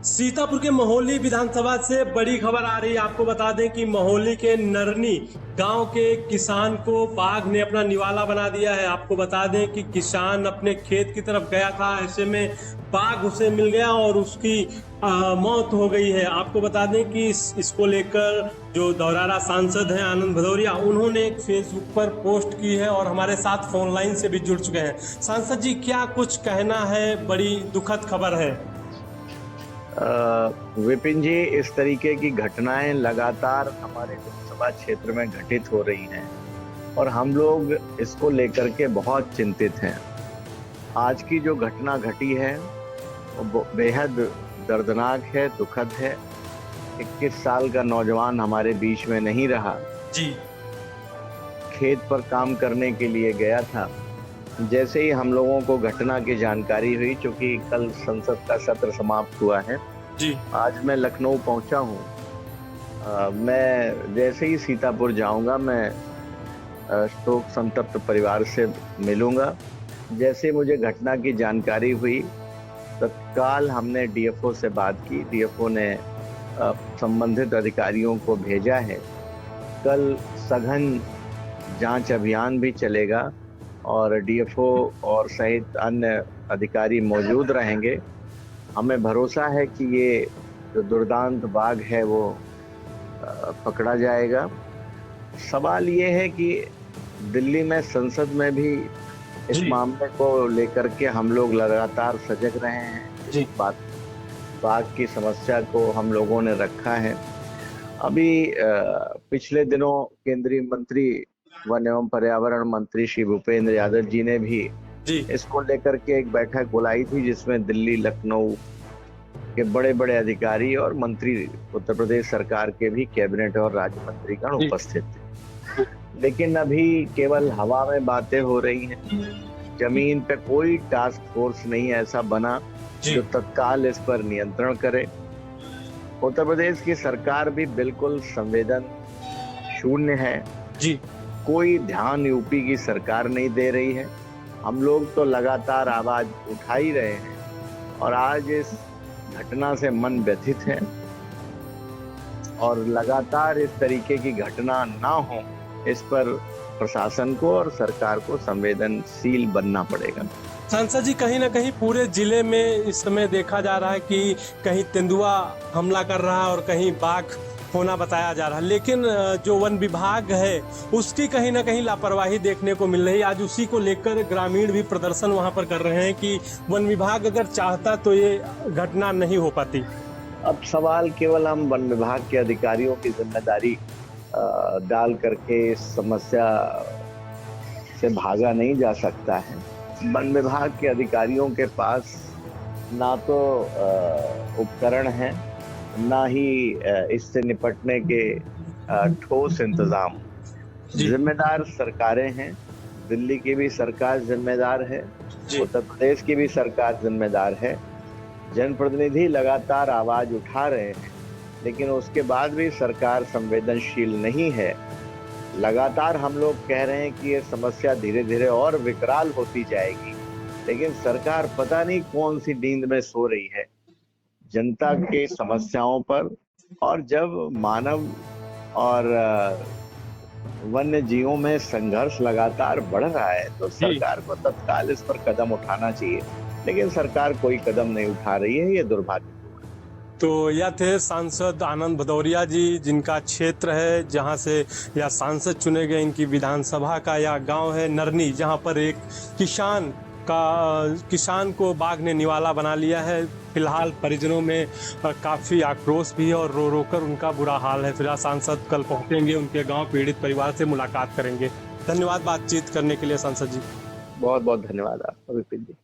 सीतापुर के महोली विधानसभा से बड़ी खबर आ रही है। आपको बता दें कि महोली के नरनी गांव के किसान को बाघ ने अपना निवाला बना दिया है। आपको बता दें कि किसान अपने खेत की तरफ गया था, ऐसे में बाघ उसे मिल गया और उसकी मौत हो गई है। आपको बता दें कि इसको लेकर जो धौरारा सांसद हैं आनंद भदौरिया, उन्होंने एक फेसबुक पर पोस्ट की है और हमारे साथ फोन लाइन से भी जुड़ चुके हैं। सांसद जी, क्या कुछ कहना है? बड़ी दुखद खबर है। विपिन जी, इस तरीके की घटनाएं लगातार हमारे लोकसभा क्षेत्र में घटित हो रही हैं और हम लोग इसको लेकर के बहुत चिंतित हैं। आज की जो घटना घटी है वो बेहद दर्दनाक है, दुखद है। 21 साल का नौजवान हमारे बीच में नहीं रहा जी। खेत पर काम करने के लिए गया था। जैसे ही हम लोगों को घटना की जानकारी हुई, चूंकि कल संसद का सत्र समाप्त हुआ है जी, आज मैं लखनऊ पहुंचा हूं। मैं जैसे ही सीतापुर जाऊंगा, मैं शोक संतप्त परिवार से मिलूंगा। जैसे मुझे घटना की जानकारी हुई, तत्काल हमने डीएफओ से बात की। डीएफओ ने संबंधित अधिकारियों को भेजा है। कल सघन जांच अभियान भी चलेगा और डीएफओ और सहित अन्य अधिकारी मौजूद रहेंगे। हमें भरोसा है कि ये जो दुर्दांत बाघ है वो पकड़ा जाएगा। सवाल ये है कि दिल्ली में संसद में भी इस मामले को लेकर के हम लोग लगातार सजग रहे हैं। जी। बाघ की समस्या को हम लोगों ने रखा है। अभी पिछले दिनों केंद्रीय मंत्री वन एवं पर्यावरण मंत्री श्री भूपेंद्र यादव जी ने भी इसको लेकर के एक बैठक बुलाई थी, जिसमें दिल्ली, लखनऊ के बड़े बड़े अधिकारी और मंत्री, उत्तर प्रदेश सरकार के भी कैबिनेट और राज्य मंत्रीगण उपस्थित थे। लेकिन अभी केवल हवा में बातें हो रही हैं। जमीन पे कोई टास्क फोर्स नहीं ऐसा बना जो तत्काल इस पर नियंत्रण करे। उत्तर प्रदेश की सरकार भी बिल्कुल संवेदन शून्य है जी। कोई ध्यान यूपी की सरकार नहीं दे रही है। हम लोग तो लगातार आवाज उठा ही रहे हैं और आज इस घटना से मन व्यथित है और लगातार इस तरीके की घटना ना हो, इस पर प्रशासन को और सरकार को संवेदनशील बनना पड़ेगा। सांसद जी, कहीं ना कहीं पूरे जिले में इस समय देखा जा रहा है कि कहीं तेंदुआ हमला कर रहा है और कहीं बाघ होना बताया जा रहा है, लेकिन जो वन विभाग है उसकी कहीं ना कहीं लापरवाही देखने को मिल रही है। आज उसी को लेकर ग्रामीण भी प्रदर्शन वहां पर कर रहे हैं कि वन विभाग अगर चाहता तो ये घटना नहीं हो पाती। अब सवाल केवल हम वन विभाग के अधिकारियों की जिम्मेदारी डाल करके इस समस्या से भागा नहीं जा सकता है। वन विभाग के अधिकारियों के पास ना तो उपकरण है, ना ही इससे निपटने के ठोस इंतजाम। जिम्मेदार सरकारें हैं। दिल्ली की भी सरकार जिम्मेदार है, उत्तर प्रदेश की भी सरकार जिम्मेदार है। जनप्रतिनिधि लगातार आवाज उठा रहे हैं, लेकिन उसके बाद भी सरकार संवेदनशील नहीं है। लगातार हम लोग कह रहे हैं कि ये समस्या धीरे धीरे और विकराल होती जाएगी, लेकिन सरकार पता नहीं कौन सी नींद में सो रही है जनता के समस्याओं पर। और जब मानव और वन्य जीवों में संघर्ष लगातार बढ़ रहा है तो सरकार को तत्काल इस पर कदम उठाना चाहिए, लेकिन सरकार कोई कदम नहीं उठा रही है। ये दुर्भाग्य। तो यह थे सांसद आनंद भदौरिया जी, जिनका क्षेत्र है जहां से यह सांसद चुने गए। इनकी विधानसभा का यह गांव है नरनी, जहां पर एक किसान को बाघ ने निवाला बना लिया है। फिलहाल परिजनों में काफ़ी आक्रोश भी है और रो रो कर उनका बुरा हाल है। फिलहाल सांसद कल पहुंचेंगे, उनके गांव पीड़ित परिवार से मुलाकात करेंगे। धन्यवाद बातचीत करने के लिए सांसद जी। बहुत बहुत धन्यवाद आपका विपिन जी।